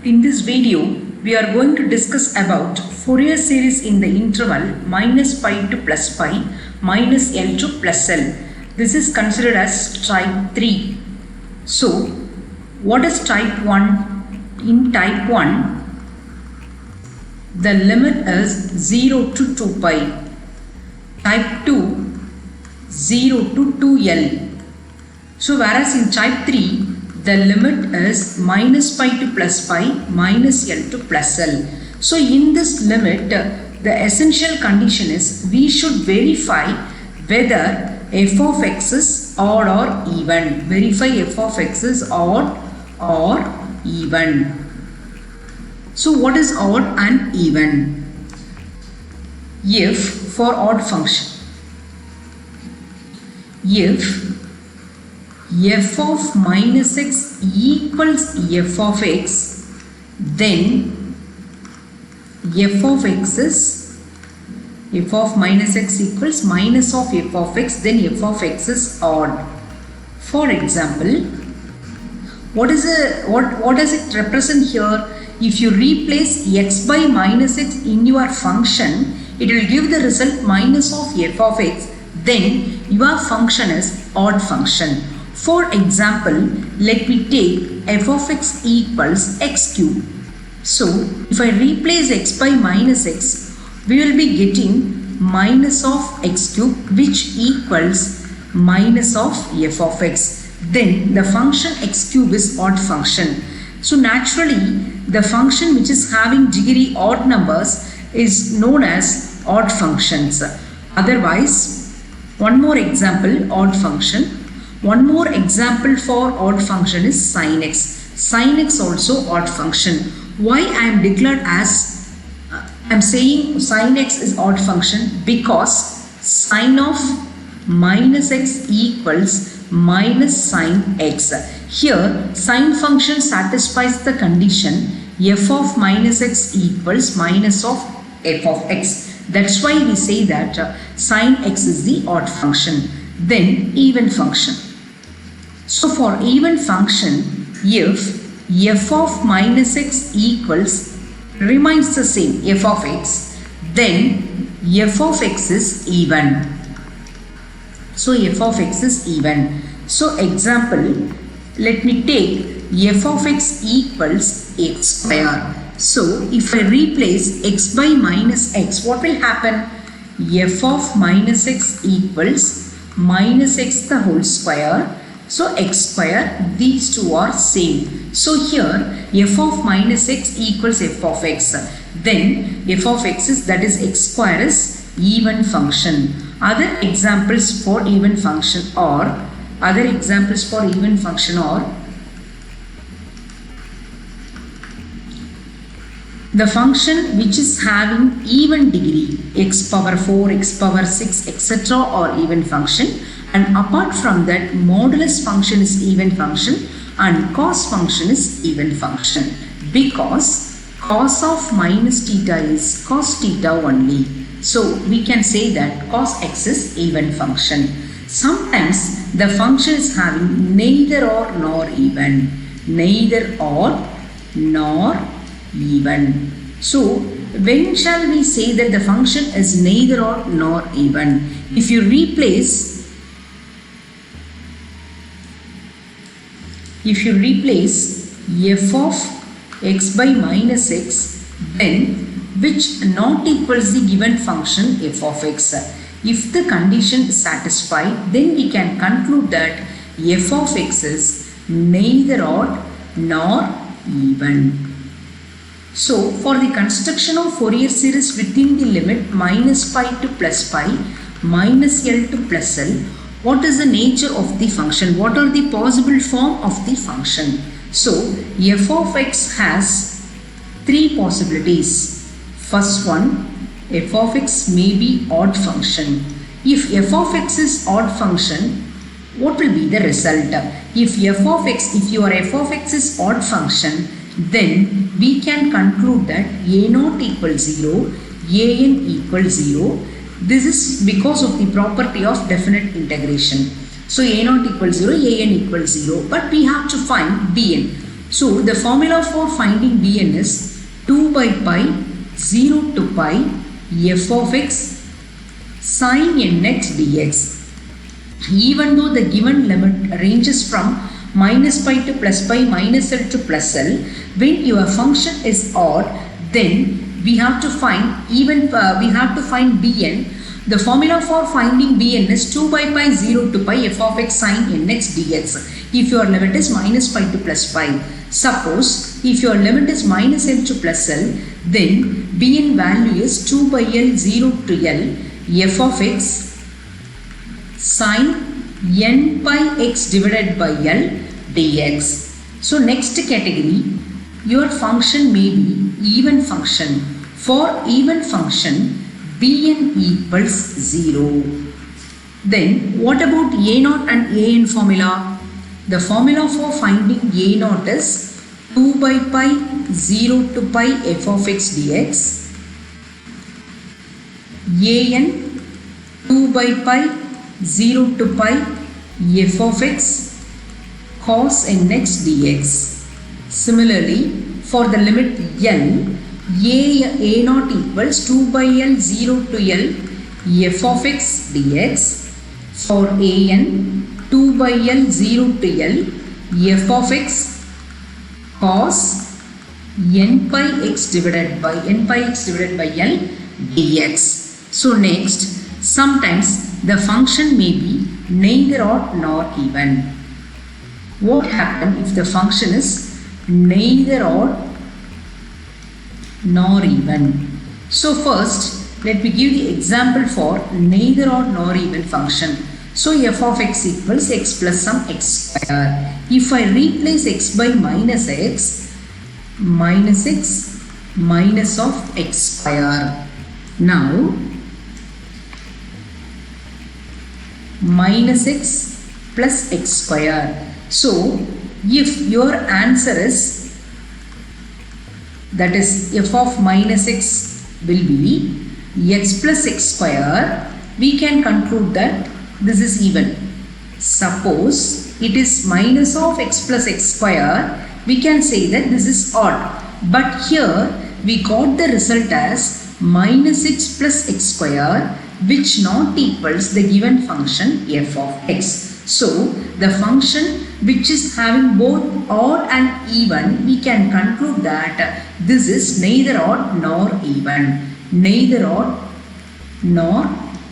In this video, we are going to discuss about Fourier series in the interval minus pi to plus pi, minus L to plus L. This is considered as type 3. So, what is type 1? In type 1, the limit is 0 to 2 pi. Type 2, 0 to 2L. So, whereas in type 3, the limit is minus pi to plus pi, minus L to plus L. So, in this limit, the essential condition is we should verify whether f of x is odd or even. Verify f of x is odd or even. So, what is odd and even? If for odd function, if f of minus x equals f of x, then f of x is f of minus x equals minus of f of x, then f of x is odd. For example, what does it represent here? If you replace x by minus x in your function, it will give the result minus of f of x, then your function is odd function. For example, let me take f of x equals x cube. So, if I replace x by minus x, we will be getting minus of x cube, which equals minus of f of x. Then the function x cube is odd function. So, naturally, the function which is having degree odd numbers is known as odd functions. Otherwise, one more example, odd function. One more example for odd function is sin x. Sin x also odd function. Why I am declared as, I am saying sin x is odd function? Because sin of minus x equals minus sin x. Here, sin function satisfies the condition f of minus x equals minus of f of x. That's why we say that sin x is the odd function. Then even function. So for even function, if f of minus x equals remains the same f of x, then f of x is even. So f of x is even. So example, let me take f of x equals x square. So if I replace x by minus x, what will happen? F of minus x equals minus x the whole square. So x square, these two are same. So here f of minus x equals f of x. Then f of x is, that is x square, is even function. Other examples for even function are the function which is having even degree, x power 4, x power 6, etc. or even function. And apart from that, modulus function is even function and cos function is even function, because cos of minus theta is cos theta only. So we can say that cos x is even function. Sometimes the function is having neither or nor even. Neither or nor even. So when shall we say that the function is neither or nor even? If you replace f of x by minus x, then which not equals the given function f of x. If the condition is satisfied, then we can conclude that f of x is neither odd nor even. So, for the construction of Fourier series within the limit minus pi to plus pi, minus L to plus L, what is the nature of the function? What are the possible form of the function? So, f of x has three possibilities. First one, f of x may be odd function. If f of x is odd function, what will be the result? If your f of x is odd function, then we can conclude that a0 equals 0, an equals 0. This is because of the property of definite integration. So a0 equals 0, an equals 0, but we have to find bn. So the formula for finding Bn is 2 by pi 0 to pi f of x sin nx dx. Even though the given limit ranges from minus pi to plus pi, minus L to plus L, when your function is odd, then we have to find Bn. The formula for finding Bn is 2 by pi 0 to pi f of x sin nx dx if your limit is minus pi to plus pi. Suppose if your limit is minus L to plus L, then Bn value is 2 by L 0 to L f of x sin n pi x divided by L dx. So next category, your function may be even function. For even function, Bn equals 0. Then what about a0 and an formula? The formula for finding a0 is 2 by pi 0 to pi f of x dx. An 2 by pi 0 to pi f of x cos nx dx. Similarly, for the limit L, a0 equals 2 by L 0 to L f of x dx. For an, 2 by L 0 to L f of x cos n pi x divided by L dx. So next, sometimes the function may be neither odd nor even. What happens if the function is neither odd nor even? So first, let me give the example for neither odd nor even function. So f of x equals x plus some x square. If I replace x by minus x minus of x square. Now minus x plus x square. So if your answer is, that is f of minus x will be x plus x square, we can conclude that this is even. Suppose it is minus of x plus x square, we can say that this is odd. But here we got the result as minus x plus x square, which not equals the given function f of x. So the function which is having both odd and even, we can conclude that this is neither odd nor even. Neither odd nor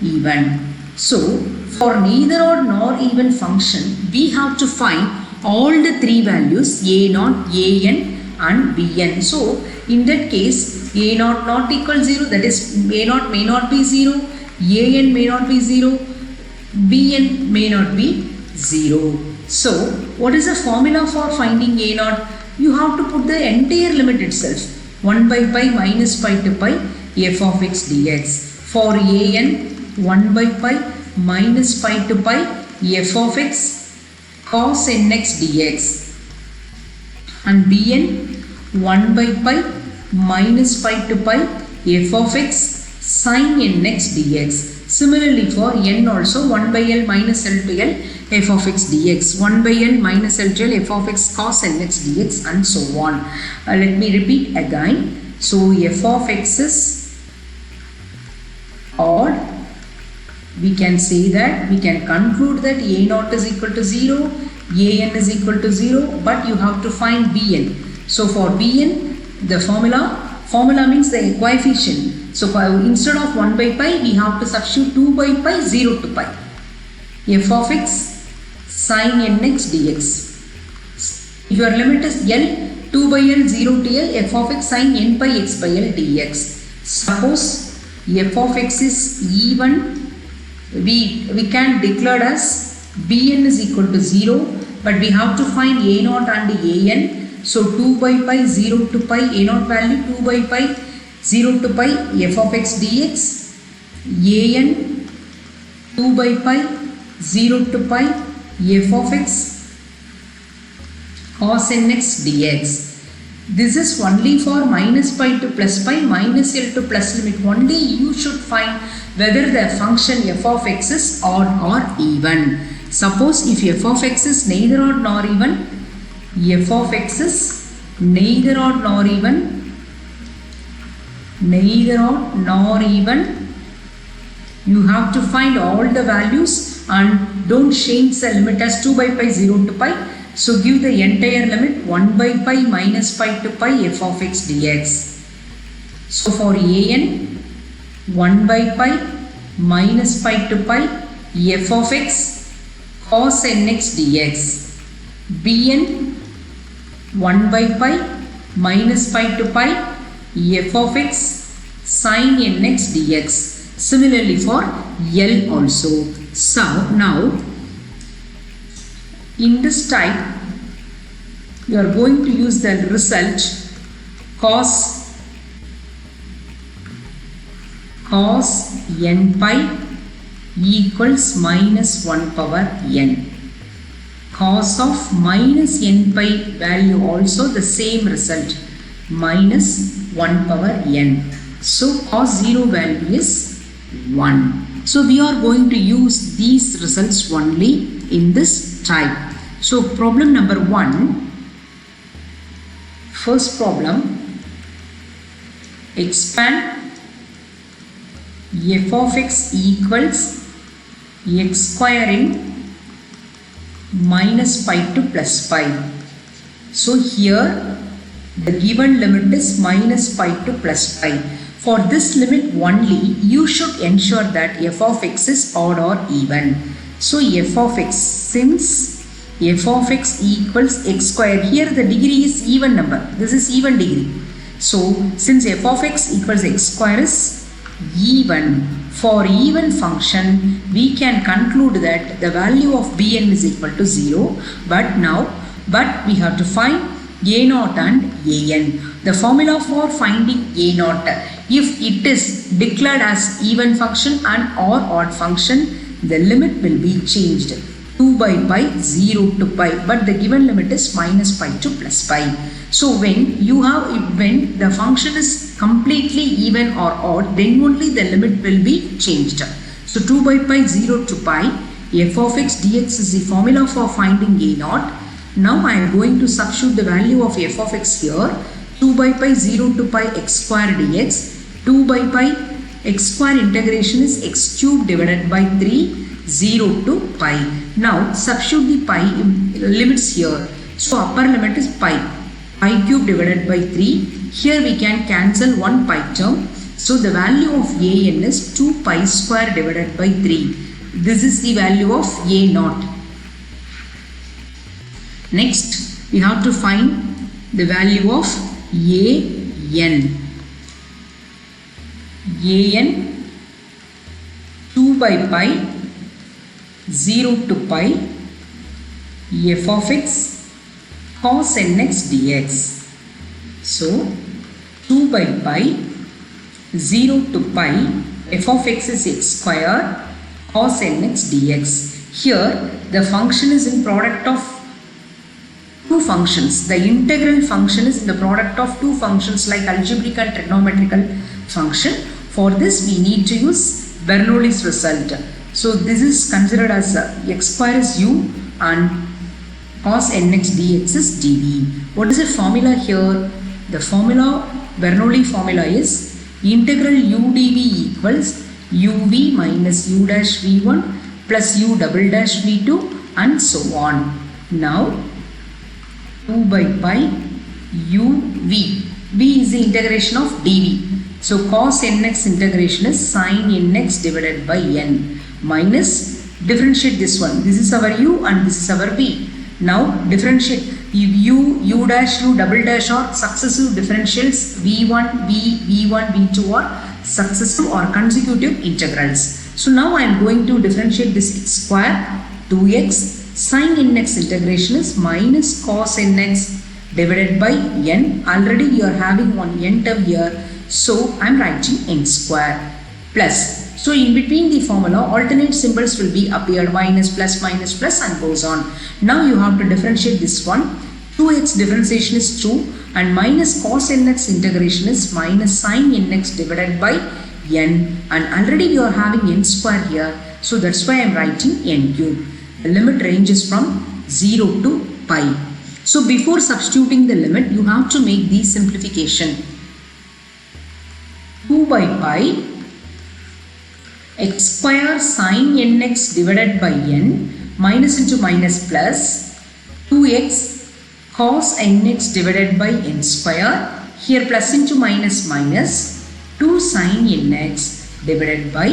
even. So for neither odd nor even function, we have to find all the three values a0, an and bn. So in that case, a0 not equal 0, that is a0 may not be 0, an may not be 0, bn may not be 0. So what is the formula for finding a0? You have to put the entire limit itself, 1 by pi minus pi to pi f of x dx. For an, 1 by pi minus pi to pi f of x cos nx dx, and bn 1 by pi minus pi to pi f of x sin nx dx. Similarly for n also, 1 by L minus L to L f of x dx, 1 by L minus L to L f of x cos nx dx, and so on. Let me repeat again. So f of x is odd. We can say that, we can conclude that a0 is equal to 0, an is equal to 0, but you have to find bn. So for bn, the formula means the coefficient. So instead of 1 by pi, we have to substitute 2 by pi 0 to pi f of x sin nx dx. If your limit is L, 2 by L 0 to L f of x sin n pi x by L dx. Suppose f of x is even, we can declare as bn is equal to 0, but we have to find a0 and an. So 2 by pi 0 to pi, a0 value 2 by pi 0 to pi f of x dx, an 2 by pi 0 to pi f of x cos nx dx. This is only for minus pi to plus pi, minus L to plus limit. Only you should find whether the function f of x is odd or even. Suppose if f of x is neither odd nor even, f of x is neither odd nor even, you have to find all the values and don't change the limit as 2 by pi 0 to pi. So give the entire limit 1 by pi minus pi to pi f of x dx. So for an 1 by pi minus pi to pi f of x cos nx dx. Bn 1 by pi minus pi to pi f of x sin nx dx. Similarly for L also. So now in this type you are going to use the result cos n pi equals minus 1 power n. Cos of minus n pi value also the same result, minus 1 power n. So cos 0 value is 1. So we are going to use these results only in this type. So problem number 1, first problem, expand f of x equals x square in minus pi to plus pi. So here the given limit is minus pi to plus pi. For this limit only, you should ensure that f of x is odd or even. So f of x, since f of x equals x square, here the degree is even number. This is even degree. So since f of x equals x square is even, for even function we can conclude that the value of bn is equal to 0. But we have to find a0 and an. The formula for finding a0, if it is declared as even function and or odd function, the limit will be changed 2 by pi 0 to pi, but the given limit is minus pi to plus pi. So when the function is completely even or odd, then only the limit will be changed. So 2 by pi 0 to pi f of x dx is the formula for finding a0. Now I am going to substitute the value of f of x here. 2 by pi 0 to pi x square dx. 2 by pi x square integration is x cube divided by 3, 0 to pi. Now substitute the pi limits here. So upper limit is pi cube divided by 3. Here we can cancel one pi term. So the value of an is 2 pi square divided by 3. This is the value of a0. Next we have to find the value of an. 2 by pi 0 to pi f of x cos nx dx. So 2 by pi 0 to pi f of x is x square cos nx dx. Here the function is in product of two functions. The integral function is in the product of two functions like algebraic and trigonometrical function. For this we need to use Bernoulli's result. So this is considered as x square is u and cos nx dx is dv. What is the formula here? The formula, Bernoulli formula is integral u dv equals uv minus u dash v1 plus u double dash v2 and so on. Now 2 by pi uv. v is the integration of dv. So cos nx integration is sin nx divided by n minus differentiate this one. This is our u and this is our v. Now differentiate. If u dash, u double dash are successive differentials, v1, v1, v2 are successive or consecutive integrals. So now I am going to differentiate this x square 2x. Sin nx integration is minus cos nx divided by n. Already we are having one n term here. So I am writing n square plus. So in between the formula alternate symbols will be appeared, minus plus and goes on. Now you have to differentiate this one. 2x differentiation is true and minus cos nx integration is minus sin nx divided by n, and already we are having n square here. So that's why I am writing n cube. The limit ranges from 0 to pi. So before substituting the limit, you have to make the simplification. 2 by pi x square sin nx divided by n, minus into minus plus 2x cos nx divided by n square, here plus into minus minus 2 sin nx divided by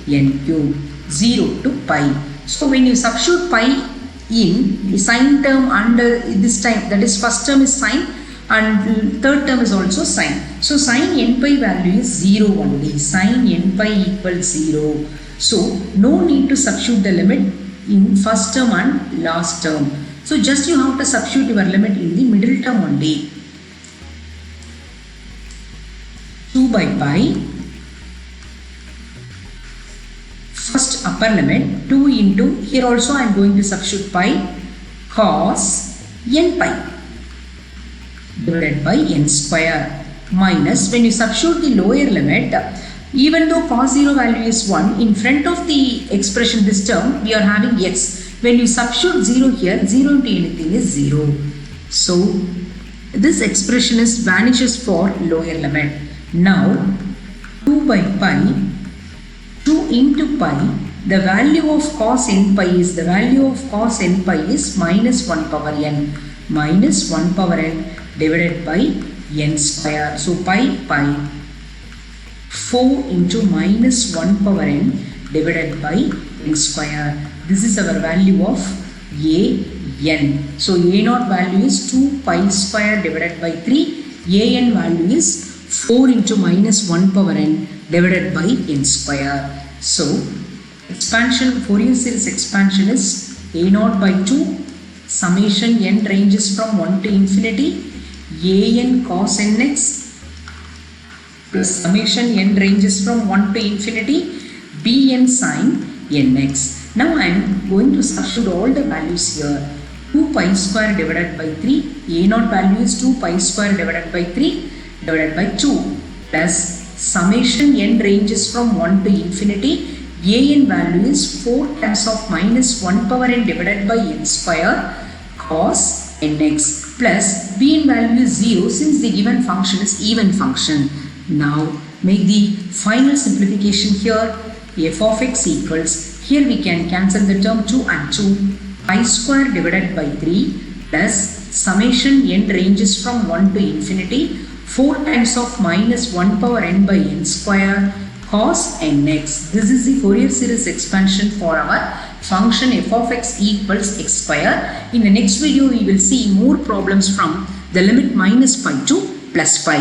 n cube, 0 to pi. So when you substitute pi in the sine term under this time, that is first term is sine and third term is also sine. So sine n pi value is 0 only. Sine n pi equals 0. So no need to substitute the limit in first term and last term. So just you have to substitute your limit in the middle term only. 2 by pi, first upper limit 2 into, here also I am going to substitute pi, cos n pi divided by n square, minus, when you substitute the lower limit, even though cos 0 value is 1, in front of the expression this term we are having x. When you substitute 0 here, 0 into anything is 0. So this expression is vanishes for lower limit. Now 2 by pi, 2 into pi, the value of cos n pi is, the value of cos n pi is minus 1 power n, minus 1 power n divided by n square. So pi 4 into minus 1 power n divided by n square. This is our value of an. So a0 value is 2 pi square divided by 3. An value is 4 into minus 1 power n divided by n square. So expansion, Fourier series expansion is a0 by 2, summation n ranges from 1 to infinity, an cos nx plus summation n ranges from 1 to infinity, bn sin nx. Now I am going to substitute all the values here. 2 pi square divided by 3, a0 value is 2 pi square divided by 3 divided by 2, plus summation n ranges from 1 to infinity, an value is 4 times of minus 1 power n divided by n square cos nx, plus bn value is 0 since the given function is even function. Now make the final simplification here. F of x equals, here we can cancel the term 2 and 2, pi square divided by 3 plus summation n ranges from 1 to infinity, 4 times of minus 1 power n by n square cos nx. This is the Fourier series expansion for our function f of x equals x square. In the next video we will see more problems from the limit minus pi to plus pi.